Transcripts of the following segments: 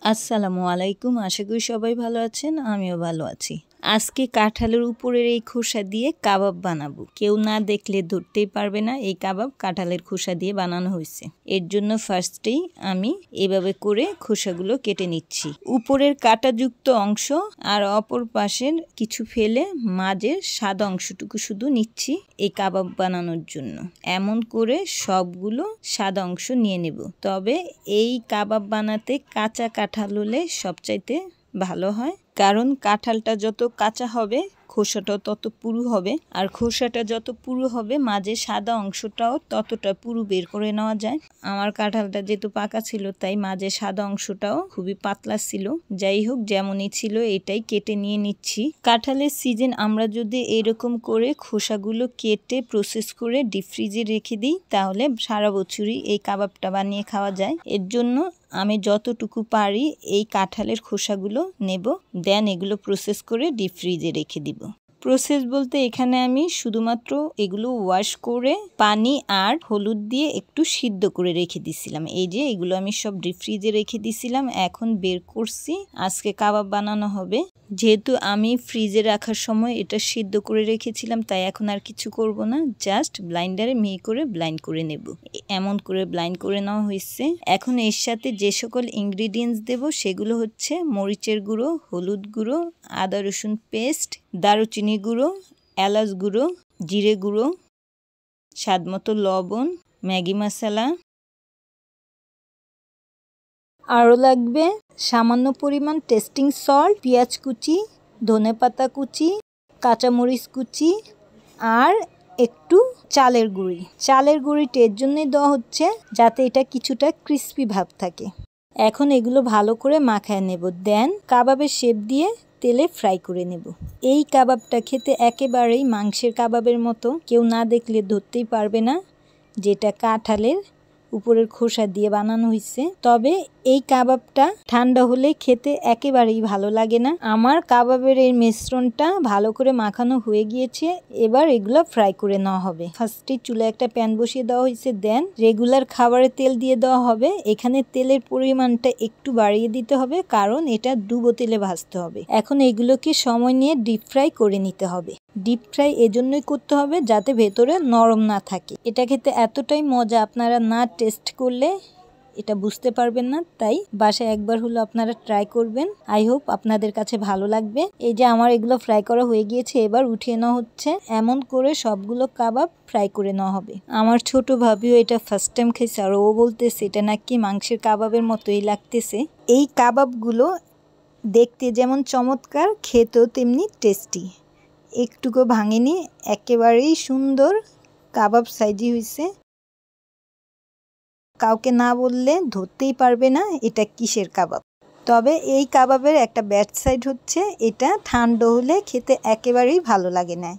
আসসালামু আলাইকুম। আশা করি সবাই ভালো আছেন, আমিও ভালো আছি। আজকে কাঁঠালের উপরের এই খোসা দিয়ে কাবাব বানাবো। কেউ না দেখলে ধরতেই পারবে না এই কাবাব কাঁঠালের খোসা দিয়ে বানানো হয়েছে। এর জন্য ফার্স্টেই আমি এভাবে করে খোসাগুলো কেটে নিচ্ছি। উপরের কাঁটাযুক্ত অংশ আর অপর পাশের কিছু ফেলে মাঝের সাদা অংশটুকু শুধু নিচ্ছি এই কাবাব বানানোর জন্য। এমন করে সবগুলো সাদা অংশ নিয়ে নেব। তবে এই কাবাব বানাতে কাঁচা কাঁঠাল হলে সবচাইতে ভালো হয়, কারণ কাঁঠালটা যত কাঁচা হবে খোসাটাও তত পুরু হবে, আর খোসাটা যত পুরু হবে মাঝে সাদা অংশটাও ততটা পুরু বের করে নেওয়া যায়। আমার কাঁঠালটা যেহেতু পাকা ছিল তাই মাঝে সাদা অংশটাও খুবই পাতলা ছিল। যাই হোক, যেমনই ছিল এটাই কেটে নিয়ে নিচ্ছি। কাঁঠালের সিজন আমরা যদি এরকম করে খোসাগুলো কেটে প্রসেস করে ডিপ ফ্রিজে রেখে দিই তাহলে সারা বছরই এই কাবাবটা বানিয়ে খাওয়া যায়। এর জন্য আমি যতটুকু পারি এই কাঁঠালের খোসাগুলো নেব, দেন এগুলো প্রসেস করে ডিপ ফ্রিজে রেখে দিব। প্রসেস বলতে এখানে আমি শুধুমাত্র এগুলো ওয়াশ করে পানি আর হলুদ দিয়ে একটু সিদ্ধ করে রেখে দিছিলাম। এই যে এগুলো আমি সব ডিপ ফ্রিজে রেখে দিছিলাম, এখন বের করছি। আজকে কাবাব বানানো হবে। যেহেতু আমি ফ্রিজে রাখার সময় এটা সিদ্ধ করে রেখেছিলাম তাই এখন আর কিছু করব না, জাস্ট ব্লাইন্ডারে মিহি করে ব্লাইন্ড করে নেব। এমন করে ব্লাইন্ড করে নেওয়া হয়েছে। এখন এর সাথে যে সকল ইনগ্রিডিয়েন্টস দেব সেগুলো হচ্ছে মরিচের গুঁড়ো, হলুদ গুঁড়ো, আদা রসুন পেস্ট, দারুচিনি গুঁড়ো, এলাচ গুঁড়ো, জিরে গুঁড়ো, স্বাদমতো লবণ, ম্যাগি মশলা। আরও লাগবে সামান্য পরিমাণ টেস্টিং সল্ট, পেঁয়াজ কুচি, ধনেপাতা কুচি, কাঁচামরিচ কুচি আর একটু চালের গুঁড়ি। চালের গুঁড়িটা এর জন্যই দেওয়া হচ্ছে যাতে এটা কিছুটা ক্রিস্পি ভাব থাকে। এখন এগুলো ভালো করে মাখায় নেব, দেন কাবাবের শেপ দিয়ে তেলে ফ্রাই করে নেব। এই কাবাবটা খেতে একেবারেই মাংসের কাবাবের মতো, কেউ না দেখলে ধরতেই পারবে না যেটা কাঁঠালের উপরের খোসা দিয়ে বানানো হয়েছে। তবে এই কাবাবটা ঠান্ডা হলে খেতে একেবারেই ভালো লাগে না। আমার কাবাবের এই মিশ্রণটা ভালো করে মাখানো হয়ে গিয়েছে, এবার এগুলো ফ্রাই করে নেওয়া হবে। ফার্স্টে চুলে একটা প্যান বসিয়ে দেওয়া হয়েছে, দেন রেগুলার খাবারের তেল দিয়ে দেওয়া হবে। এখানে তেলের পরিমাণটা একটু বাড়িয়ে দিতে হবে কারণ এটা ডুবো তেলে ভাজতে হবে। এখন এগুলোকে সময় নিয়ে ডিপ ফ্রাই করে নিতে হবে। ডিপ ফ্রাই এজন্যই করতে হবে যাতে ভেতরে নরম না থাকে। এটা খেতে এতটাই মজা, আপনারা না টেস্ট করলে এটা বুঝতে পারবেন না, তাই বাসায় একবার হলো আপনারা ট্রাই করবেন। আই হোপ আপনাদের কাছে ভালো লাগবে। এই যে আমার এগুলো ফ্রাই করা হয়ে গিয়েছে, এবার উঠিয়ে নেওয়া হচ্ছে। এমন করে সবগুলো কাবাব ফ্রাই করে নেওয়া হবে। আমার ছোট ভাবিও এটা ফার্স্ট টাইম খেয়েছে আর ও বলতেছে এটা নাকি মাংসের কাবাবের মতোই লাগতেছে। এই কাবাবগুলো দেখতে যেমন চমৎকার, খেতেও তেমনি টেস্টি। একটুকু ভাঙেনি, একেবারেই সুন্দর কাবাব সাইজি হয়েছে। কাউকে না বললে ধরতেই পারবে না এটা কিসের কাবাব। তবে এই কাবাবের একটা ব্যাড সাইড হচ্ছে এটা ঠান্ডা হলে খেতে একেবারেই ভালো লাগে না।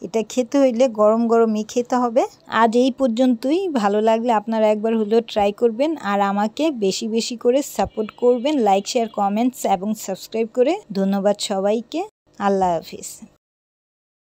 এটা খেতে হইলে গরম গরমই খেতে হবে। আজ এই পর্যন্তই। ভালো লাগলে আপনারা একবার হলেও ট্রাই করবেন আর আমাকে বেশি বেশি করে সাপোর্ট করবেন, লাইক শেয়ার কমেন্টস এবং সাবস্ক্রাইব করে। ধন্যবাদ সবাইকে। আল্লাহ হাফিজ।